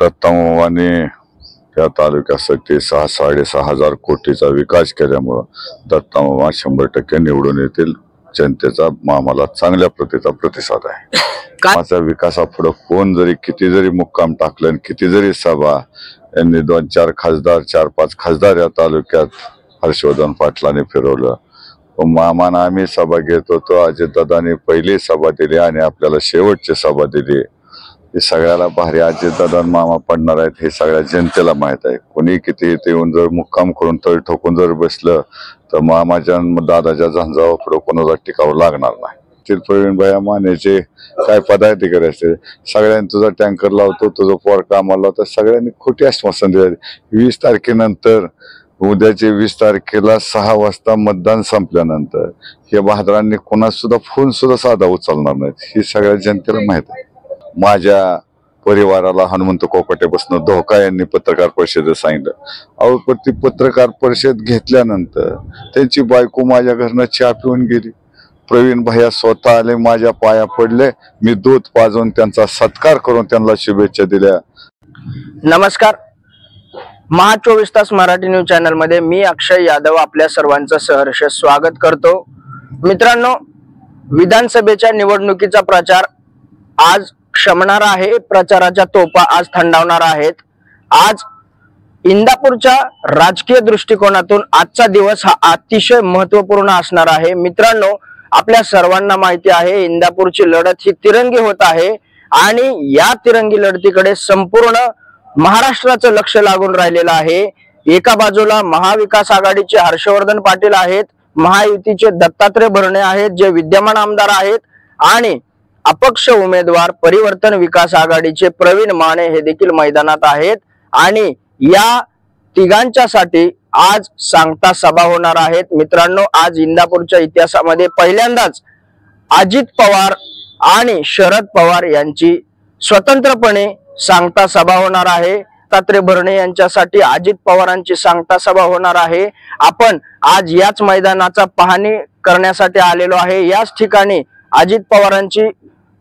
दत्तामामाने त्या तालुक्यासाठी 6-6.5 कोटीचा विकास केल्यामुळं दत्तामामा 100% निवडून येतील. जनतेचा मामाला चांगल्या प्रतीचा प्रतिसाद आहे. माझा विकासापुढे कोण जरी किती जरी मुक्काम टाकलं, किती जरी सभा, यांनी 2-4 खासदार 4-5 खासदार या तालुक्यात हर्षवर्धन पाटलांनी फिरवलं. मामाना आम्ही सभा घेत होतो. अजितदादांनी पहिली सभा दिली आणि आपल्याला शेवटची सभा दिली. हे सगळ्याला भारी अजितदादा मामा पडणार आहेत हे सगळ्या जनतेला माहित आहे. कोणी किती इथे येऊन जर मुक्काम करून तळ ठोकून जर बसलं तर मामाच्या दादाच्या झंझावर पुढे कोणाला टिकावं लागणार नाही. प्रवीण भैया मानेचे काय पदाधिकारी असते, सगळ्यांनी तुझा टँकर लावतो, तुझं पोर कामाला लावतो, सगळ्यांनी खोटी आश्वासन दिले. 20 तारखेनंतर उद्याचे 20 तारखेला 6 वाजता मतदान संपल्यानंतर हे बहादरांनी कोणाच सुद्धा फोन सुद्धा साधा उचलणार नाहीत ही सगळ्या जनतेला माहित आहे. माझ्या परिवाराला हनुमंत कोकाटेपासून धोका यांनी पत्रकार परिषदेत सांगितलं. अहो पण ती पत्रकार परिषद घेतल्यानंतर त्यांची बायको माझ्या घरनं चहा पिऊन गेली. प्रवीण भैया स्वतः आले, माझ्या पाया पडले, मी दूध पाजून त्यांचा सत्कार करून त्यांना शुभेच्छा दिल्या. नमस्कार, महा 24 तास मराठी न्यूज चॅनल मध्ये मी अक्षय यादव आपल्या सर्वांचं सहर्ष स्वागत करतो. मित्रांनो, विधानसभेच्या निवडणुकीचा प्रचार आज शमणार आहे. प्रचाराच्या तोफा आज थंडावणार आहेत. आज इंदापूरच्या राजकीय दृष्टिकोनातून आजचा दिवस हा अतिशय महत्वपूर्ण असणार आहे. मित्रांनो, आपल्या सर्वांना माहिती आहे इंदापूरची लढत ही तिरंगी होत आहे आणि या तिरंगी लढतीकडे संपूर्ण महाराष्ट्राचं लक्ष लागून राहिलेलं आहे. एका बाजूला महाविकास आघाडीचे हर्षवर्धन पाटील आहेत, महायुतीचे दत्तात्रय भरणे आहेत जे विद्यमान आमदार आहेत, आणि अपक्ष उमेदवार परिवर्तन विकास आघाडीचे प्रवीण माने हे देखील मैदानात आहेत. आणि या तिघांच्यासाठी आज सांगता सभा होणार आहेत. मित्रांनो, आज इंदापूरच्या इतिहासामध्ये पहिल्यांदाच अजित पवार आणि शरद पवार यांची स्वतंत्रपणे सांगता सभा होणार आहे. दत्तात्रय भरणे यांच्यासाठी अजित पवारांची सांगता सभा होणार आहे. आपण आज याच मैदानाचा पाहणी करण्यासाठी आलेलो आहे. याच ठिकाणी अजित पवारांची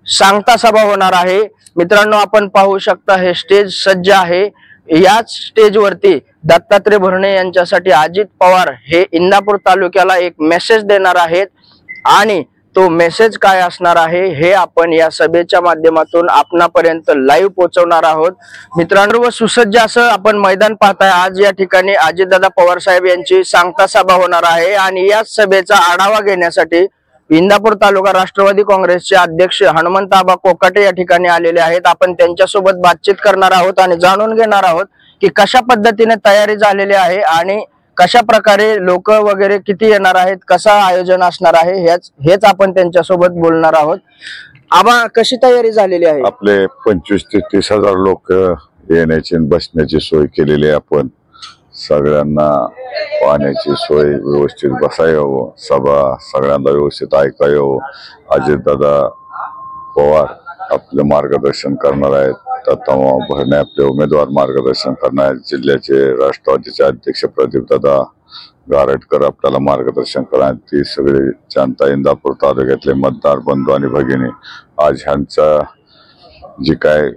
सांगता सभा होणार आहे. मित्रांनो, आपण पाहू शकता हे स्टेज सज्ज आहे. याच स्टेजवरती दत्तात्रय भरणे यांच्यासाठी अजित पवार हे इंदापूर तालुक्याला एक मेसेज देणार आहेत आणि तो मेसेज काय असणार आहे हे आपण या सभेच्या माध्यमातून आपणापर्यंत लाईव्ह पोहोचवणार आहोत. मित्रांनो, सुसज्ज असं आपण मैदान पाहताय. आज या ठिकाणी अजितदादा पवार साहेब यांची सांगता सभा होणार आहे आणि या सभेचा आढावा घेण्यासाठी इंदापूर तालुका राष्ट्रवादी काँग्रेसचे अध्यक्ष हनुमंतआबा कोकाटे या ठिकाणी आलेले आहेत. आपण त्यांच्यासोबत बातचीत करणार आहोत आणि जाणून घेणार आहोत की कशा पद्धतीने तयारी झालेली आहे आणि कशा प्रकारे लोक वगैरे किती येणार आहेत, कसं आयोजन असणार आहे, हेच आपण त्यांच्यासोबत बोलणार आहोत. आबा, कशी तयारी झालेली आहे? आपले 25 ते 30 हजार लोक येण्याची बसण्याची सोय केलेली आहे. आपण सगळ्यांना पाण्याची सोय व्यवस्थित बसावं, सभा सगळ्यांना व्यवस्थित ऐकावं. अजितदादा पवार आपले मार्गदर्शन करणार आहेत. दत्तामामा भरणे आपले उमेदवार मार्गदर्शन करणार आहेत. जिल्ह्याचे राष्ट्रवादीचे अध्यक्ष प्रदीपदादा गारटकर आपल्याला मार्गदर्शन करणार. ती सगळी जनता, इंदापूर तालुक्यातले मतदार बंधू आणि भगिनी आज ह्यांचा जी काय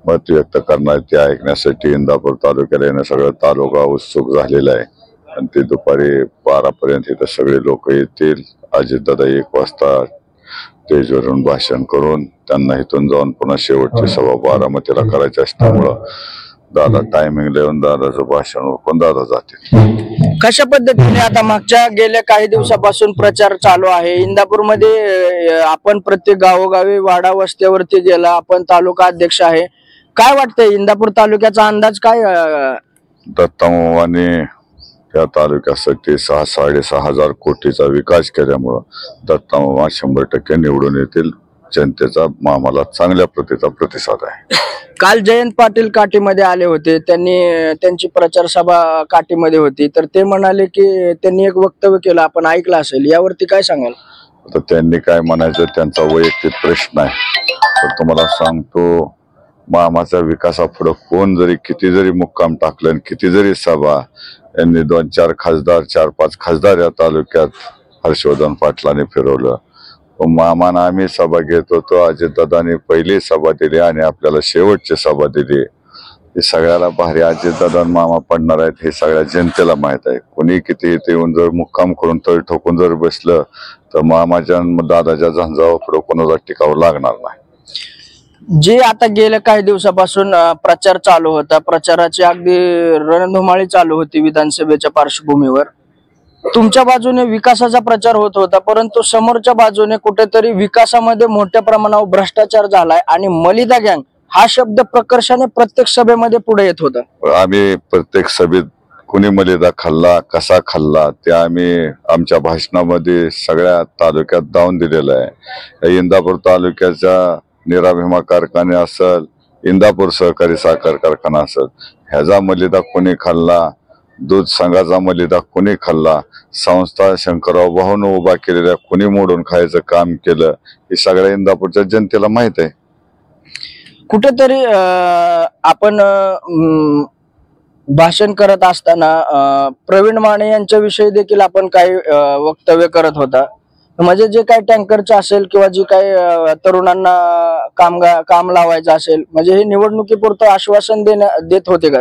मत व्यक्त करणार ते ऐकण्यासाठी इंदापूर तालुक्याला येणं सगळं तालुका उत्सुक झालेला आहे. आणि ते दुपारी 12 पर्यंत इथं सगळे लोक येतील. अजितदादा 1 वाजता स्टेजवरून भाषण करून त्यांना इथून जाऊन पुन्हा शेवटची सभा बारामतीला करायची असल्यामुळं दादा टायमिंग लिहून दादाचं भाषण ओळखून दादा जातील. कशा पद्धतीने आता मागच्या गेल्या काही दिवसापासून प्रचार चालू आहे इंदापूरमध्ये? आपण प्रत्येक गावोगावी वाडा वस्त्यावरती गेला, आपण तालुका अध्यक्ष आहे. काय वाटतंय इंदापूर तालुक्याचा अंदाज काय? दत्तामामाने त्या तालुक्यासाठी 6-6.5 कोटीचा विकास केल्यामुळं दत्तामामा 100% निवडून येतील. जनतेचा मामाला चांगल्या प्रतीचा प्रतिसाद आहे. काल जयंत पाटील काठीमध्ये आले होते, त्यांची प्रचार सभा काठीमध्ये होती, तर ते म्हणाले की त्यांनी एक वक्तव्य केलं, आपण ऐकलं असेल, यावरती काय सांगाल? तर त्यांनी काय म्हणायचं त्यांचा वैयक्तिक प्रश्न आहे. तर तुम्हाला सांगतो, मामाच्या विकासापुढे कोण जरी किती जरी मुक्काम टाकलं, किती जरी सभा, यांनी 2-4 खासदार 4-5 खासदार या तालुक्यात हर्षवर्धन पाटलांनी फिरवलं. मामाना आम्ही सभा घेत होतो. अजितदादांनी पहिली सभा दिली आणि आपल्याला शेवटची सभा दिली. हे सगळ्याला भारी अजितदादा आणि मामा पडणार आहेत हे सगळ्या जनतेला माहित आहे. कोणी किती इथे येऊन जर मुक्काम करून तळ ठोकून जर बसलं तर मामाच्या आणि दादाच्या झंझावर पुढे कोणाला टिकावं लागणार नाही. जे आता गेल्या काही दिवसापासून प्रचार चालू होता, प्रचाराची अगदी रणधुमाळी चालू होती विधानसभेच्या पार्श्वभूमीवर. तुमच्या बाजूने विकासाचा प्रचार होत होता, परंतु समोरच्या बाजूने कुठेतरी विकासामध्ये मोठ्या प्रमाणावर भ्रष्टाचार झालाय आणि मलिदा गँग हा शब्द प्रकर्षाने प्रत्येक सभेमध्ये पुढे येत होता. आम्ही प्रत्येक सभेत कुणी मलिदा खाल्ला कसा खाल्ला ते आम्ही आमच्या भाषणामध्ये सगळ्या तालुक्यात दावून दिलेलं आहे. इंदापूर तालुक्याच्या नीरा भीमा कारखाने असेल, इंदापूर सहकारी साखर कारखाना असेल, ह्याचा मलिदा कोणी खाल्ला, दूध संघाचा मलिदा कोणी खाल्ला, संस्था शंकरराव भाऊन उभा केलेल्या कोणी मोडून खायचं काम केलं हे सगळ्या इंदापूरच्या जनतेला माहित आहे. कुठेतरी आपण भाषण करत असताना प्रवीण माने यांच्या विषयी देखील आपण काही वक्तव्य करत होता. म्हणजे जे काही टँकरचे असेल किंवा जे काही तरुणांना काम लावायचं असेल, म्हणजे हे निवडणुकीपुरतं आश्वासन देत होते का?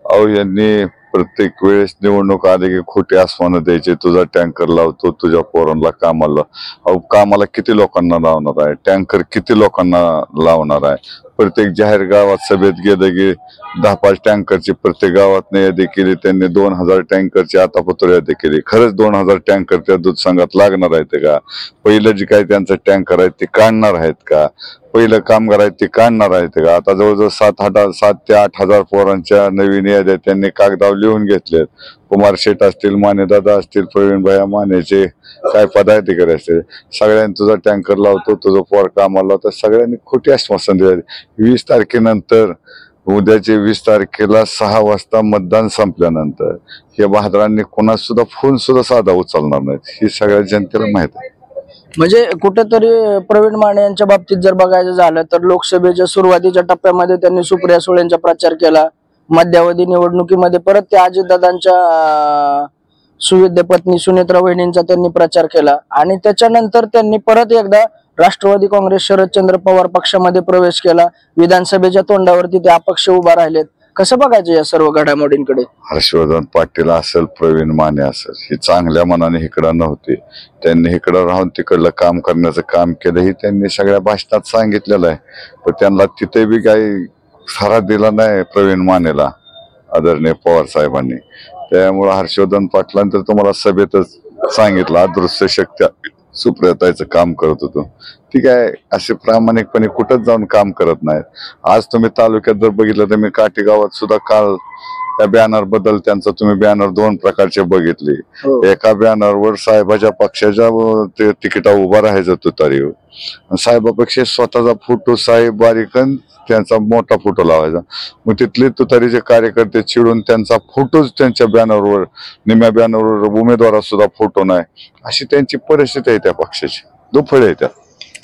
अहो, यांनी प्रत्येक वेळेस निवडणूक आली की खोटे आश्वानं द्यायचे, तुझा टँकर लावतो, तुझ्या पोरांना कामाला. अहो, कामाला किती लोकांना लावणार आहे, टँकर किती लोकांना लावणार आहे. प्रत्येक जाहीर गावात सभेत गेलं की 10-5 टँकरची प्रत्येक गावात यादी केली त्यांनी. 2000 टँकरची आता पत्र यादी केली. खरंच 2000 टँकर त्या दूध संघात लागणार आहेत का? पहिलं जे काही त्यांचं टँकर आहेत ते काढणार आहेत का? पहिलं कामगार आहेत ते काढणार आहेत का? आता जवळजवळ 7 ते 8,000 पोरांच्या नवीन याद्या त्यांनी कागदावर लिहून घेतलेत. कुमार शेठ असतील, मानेदादा असतील, प्रवीण भैया मानेचे काय पदाधिकारी असतील, सगळ्यांनी तुझा टँकर लावतो, तुझं पोर कामाला, तर सगळ्यांनी खोटी आश्वासन दिली. 20 तारखेनंतर उद्याचे 20 तारखेला 6 वाजता मतदान संपल्यानंतर हे बहादरांनी कोणाच सुद्धा फोन सुद्धा साधा उचलणार नाहीत ही सगळ्या जनतेला माहित आहे. म्हणजे कुठेतरी प्रवीण माने यांच्या बाबतीत जर बघायचं झालं तर लोकसभेच्या सुरुवातीच्या टप्प्यामध्ये त्यांनी सुप्रिया सुळेंचा प्रचार केला, मध्यावधी निवडणुकीमध्ये परत त्या अजितदादांच्या सुविद्य पत्नी सुनेत्रा वहिनींचा त्यांनी प्रचार केला आणि त्याच्यानंतर त्यांनी परत एकदा राष्ट्रवादी काँग्रेस शरदचंद्र पवार पक्षामध्ये प्रवेश केला. विधानसभेच्या तोंडावरती ते अपक्ष उभा राहिलेत. कसं बघायचं या सर्व घडामोडींकडे? हर्षवर्धन पाटील असेल, प्रवीण माने असेल, ही चांगल्या मनाने इकडं नव्हती. त्यांनी इकडं राहून तिकडलं काम करण्याचं काम केलं हे त्यांनी सगळ्या भाषणात सांगितलेलं आहे. पण त्यांना तिथे बी काही सारा दिला नाही प्रवीण मानेला आदरणीय पवार साहेबांनी. त्यामुळे हर्षवर्धन पाटलांनी तर तुम्हाला सभेतच सांगितलं अदृश्य शक्ती सुप्रियाताईचं काम करत होतो. ठीक आहे, असे प्रामाणिकपणे कुठंच जाऊन काम करत नाहीत. आज तुम्ही तालुक्यात जर बघितलं तर मी काठी गावात सुद्धा काल त्या बॅनर बद्दल त्यांचा तुम्ही बॅनर 2 प्रकारचे बघितले. एका बॅनरवर साहेबाच्या पक्षाच्या ते तिकिटा उभा राहायचं तुतारीवर, साहेबापेक्षा स्वतःचा फोटो साहेब बारीकन त्यांचा मोठा फोटो लावायचा. मग तिथले तुतारीचे कार्यकर्ते चिडून त्यांचा फोटोच त्यांच्या बॅनरवर, निम्या बॅनरवर उमेदवारात सुद्धा फोटो नाही. अशी त्यांची परिस्थिती आहे त्या पक्षाची, दुफळे आहे त्या.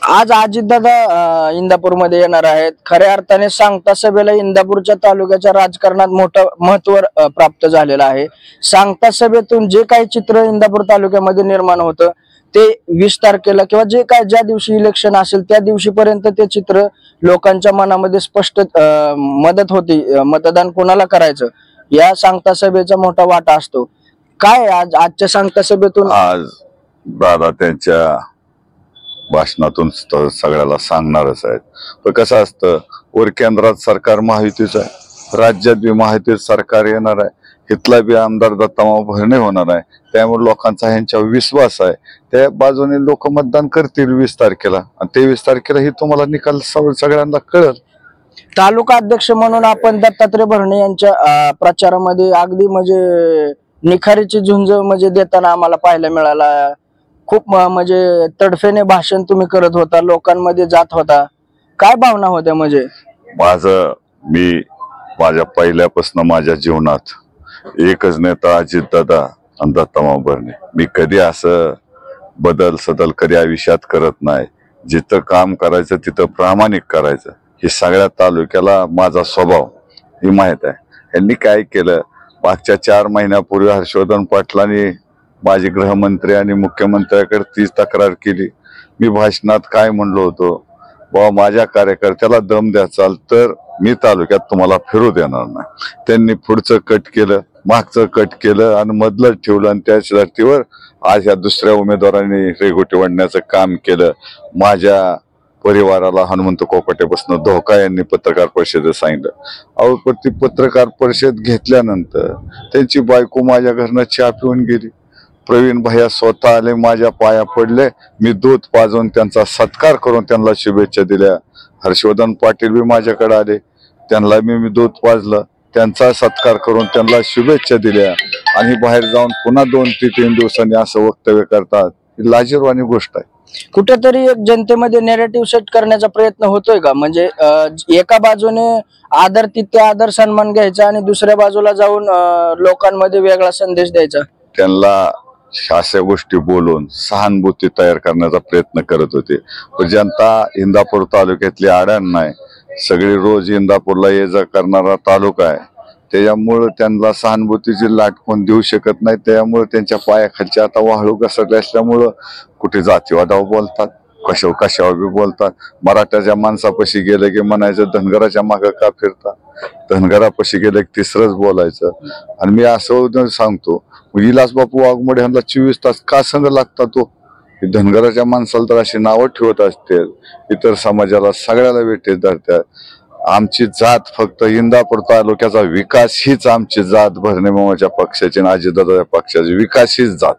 आज अजितदादा इंदापूरमध्ये येणार आहेत. खऱ्या अर्थाने सांगता सभेला इंदापूरच्या तालुक्याच्या राजकारणात मोठं महत्व प्राप्त झालेलं आहे. सांगता सभेतून जे काही चित्र इंदापूर तालुक्यामध्ये निर्माण होतं ते 20 तारखेला किंवा जे काय ज्या दिवशी इलेक्शन असेल त्या दिवशीपर्यंत ते चित्र लोकांच्या मनामध्ये स्पष्ट मदत होती. मतदान कोणाला करायचं या सांगता सभेचा मोठा वाटा असतो. काय आजच्या सांगता सभेतून आज दादा त्यांच्या भाषणातून सगळ्याला सांगणारच आहेत. पण कसं असतं, वर केंद्रात सरकार महायुतीचं आहे, राज्यात बी महायुतीचं सरकार येणार आहे, इथला बी आमदार दत्तामाव भरणे होणार आहे. त्यामुळे लोकांचा ह्यांच्यावर विश्वास आहे. त्या बाजूने लोक मतदान करतील 20 तारखेला आणि 23 तारखेला ही तुम्हाला निकाल सगळ्यांना कळेल. तालुका अध्यक्ष म्हणून आपण दत्तात्रय भरणे यांच्या प्रचारामध्ये अगदी म्हणजे निखारीची झुंज म्हणजे देताना आम्हाला पाहायला मिळाला. खूप म्हणजे तडफेने भाषण तुम्ही करत होता, लोकांमध्ये जात होता. काय भावना होत्या? म्हणजे मी माझ्या पहिल्यापासून माझ्या जीवनात एकच नेता अजितदादा आणि दत्तामाव भरणे. मी कधी असं बदल सदल कधी आयुष्यात करत नाही. जिथं काम करायचं तिथं प्रामाणिक करायचं हे सगळ्या तालुक्याला माझा स्वभाव ही माहित आहे. यांनी काय केलं, मागच्या 4 महिन्यापूर्वी हर्षवर्धन पाटलांनी माझे गृहमंत्री आणि मुख्यमंत्र्याकडे तीच तक्रार केली. मी भाषणात काय म्हणलो होतो, बाबा माझ्या कार्यकर्त्याला दम द्याचाल तर मी तालुक्यात तुम्हाला फिरू देणार नाही. त्यांनी पुढचं कट केलं, मागचं कट केलं आणि मधलं ठेवलं आणि त्याच धर्तीवर आज या दुसऱ्या उमेदवारांनी रेघोटी वाढण्याचं काम केलं. माझ्या परिवाराला हनुमंत कोकाटेपासून धोका यांनी पत्रकार परिषदेत सांगितलं. अहो पण ती पत्रकार परिषद घेतल्यानंतर त्यांची बायको माझ्या घरनं चहा पिऊन गेली. प्रवीण भैया स्वतः आले, माझ्या पाया पडले, मी दूध पाजून त्यांचा सत्कार करून त्यांना शुभेच्छा दिल्या. हर्षवर्धन पाटील बी माझ्याकडे आले, त्यांना मी दूध पाजलं, त्यांचा सत्कार करून त्यांना शुभेच्छा दिल्या आणि बाहेर जाऊन पुन्हा 2 ते 3 दिवसांनी असं वक्तव्य करतात. ही लाजिरवाणी गोष्ट आहे. कुठेतरी एक जनतेमध्ये नेरेटिव्ह सेट करण्याचा प्रयत्न होतोय का? म्हणजे एका बाजूने आदर तिथे आदर सन्मान घ्यायचा आणि दुसऱ्या बाजूला जाऊन लोकांमध्ये वेगळा संदेश द्यायचा. त्यांना अशा गोष्टी बोलून सहानुभूती तयार करण्याचा प्रयत्न करत होते. पण जनता इंदापूर तालुक्यातली आड्याण नाही, सगळी रोज इंदापूरला ये जा करणारा तालुका आहे. त्याच्यामुळे त्यांना सहानुभूतीची लाट कोण देऊ शकत नाही. त्यामुळे त्यांच्या पायाखालच्या आता वाळू घसरले असल्यामुळं कुठे जातीवादावर बोलतात, कशावर बी बोलतात. मराठ्याच्या माणसापाशी गेलं की म्हणायचं धनगराच्या मागं का फिरता, धनगरापाशी गेलं की तिसरंच बोलायचं. आणि मी असं सांगतो, विलास बापू वाघमोडे यांना 24 तास का संग लागतात? तो धनगराच्या माणसाला तर अशी नावं ठेवत असते, इतर समाजाला सगळ्याला वेठीस धरतात. आमची जात फक्त इंदापूर तालुक्याचा विकास हीच आमची जात, भरणे मामाच्या पक्षाची आणि अजितदादाच्या पक्षाची विकास हीच जात.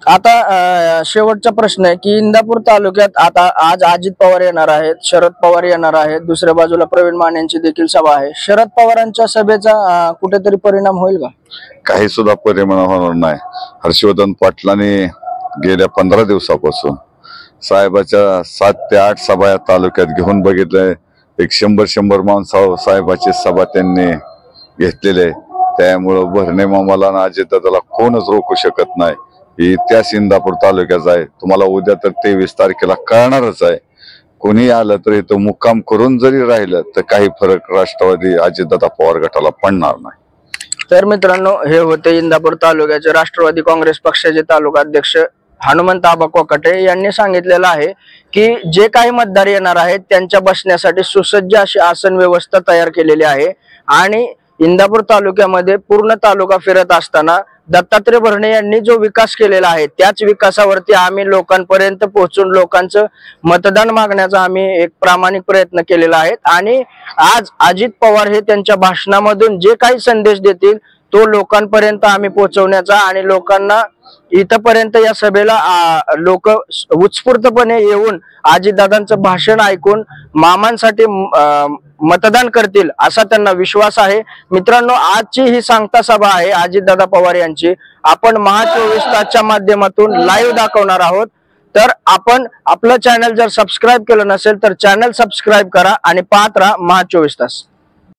आता शेवटचा प्रश्न आहे की इंदापूर तालुक्यात आता आज अजित पवार येणार आहेत, शरद पवार येणार आहेत, दुसऱ्या बाजूला प्रवीण मानेंची देखील सभा आहे. शरद पवारांच्या सभेचा कुठेतरी परिणाम होईल का? काही सुद्धा परिणाम होणार नाही. हर्षवर्धन पाटलांनी गेल्या 15 दिवसापासून साहेबाच्या 7 ते 8 सभा या तालुक्यात घेऊन बघितलंय. एक 100 माणसं साहेबाची सभा त्यांनी घेतलेली. त्यामुळं भरणे मामाला आणि अजितदादाला कोणच रोखू शकत नाही. ही इतिहास इंदापूर तालुक्याचा आहे. तुम्हाला उद्या तर 23 तारखेला कळणारच आहे. कोणी आलं तर इथं मुक्काम करून जरी राहिलं तर काही फरक राष्ट्रवादी अजितदादा पवार गटाला पडणार नाही. तर मित्रांनो, हे होते इंदापूर तालुक्याचे राष्ट्रवादी काँग्रेस पक्षाचे तालुका अध्यक्ष हनुमंत आबा कोकाटे यांनी सांगितलेलं आहे की जे काही मतदार येणार आहेत त्यांच्या बसण्यासाठी सुसज्ज अशी आसन व्यवस्था तयार केलेली आहे. आणि इंदापूर तालुक्यामध्ये पूर्ण तालुका फिरत असताना दत्तात्रय भरणे यांनी जो विकास केलेला आहे त्याच विकासावरती आम्ही लोकांपर्यंत पोहोचून लोकांचं मतदान मागण्याचा आम्ही एक प्रामाणिक प्रयत्न केलेला आहे. आणि आज अजित पवार हे त्यांच्या भाषणामधून जे काही संदेश देतील तो लोकांपर्यंत आम्ही पोहोचवण्याचा आणि लोकांना इथपर्यंत या सभेला लोक उत्स्फूर्तपणे येऊन अजितदादांचं भाषण ऐकून मामांसाठी मतदान करतील असा त्यांना विश्वास आहे. मित्रांनो, आजची ही सांगता सभा आहे अजितदादा पवार यांची. आपण महा 24 तासच्या माध्यमातून लाईव्ह दाखवणार आहोत. तर आपण आपलं चॅनल जर सबस्क्राईब केलं नसेल तर चॅनल सबस्क्राईब करा आणि पाहत राहा महा 24 तास.